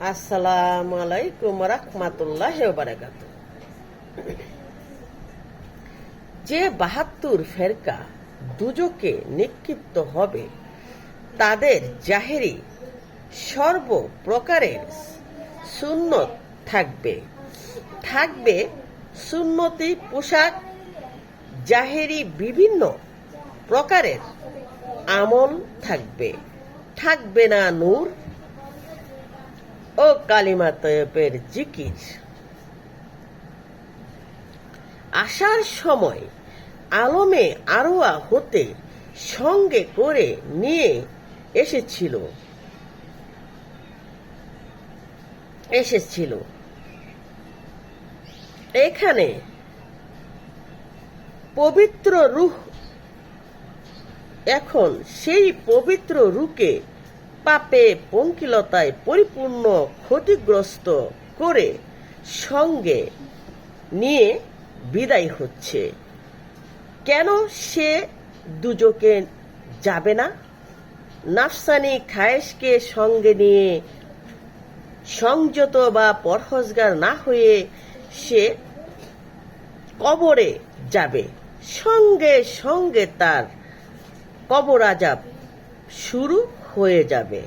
আসসালামু আলাইকুম রাহমাতুল্লাহি ওয়া বারাকাতুহু। যে ৭২ ফেরকা দুজকে নিক্ষিপ্ত হবে তাদের জাহেরি সর্বপ্রকারের সুন্নত থাকবে সুন্নতি পোশাক, জাহেরি বিভিন্ন প্রকারের আমল থাকবে না নূর ও কালিমা তয়্যবের জিকির। আসার সময় আলমে আরওয়া হতে সঙ্গে করে নিয়ে এসেছিল। এখানে পবিত্র রূহ, এখন সেই পবিত্র রূহকে পাপে পঙ্কিলতায় পরিপূর্ণ ক্ষতিগ্রস্ত করে সঙ্গে নিয়ে বিদায় হচ্ছে। কেন সে দুজকে যাবে না? নাফসানি খায়েশকে সঙ্গে নিয়ে সংযত বা পরহেজগার না হয়ে সে কবরে যাবে, সঙ্গে সঙ্গে তার কবর আযাব শুরু হয়ে যাবে।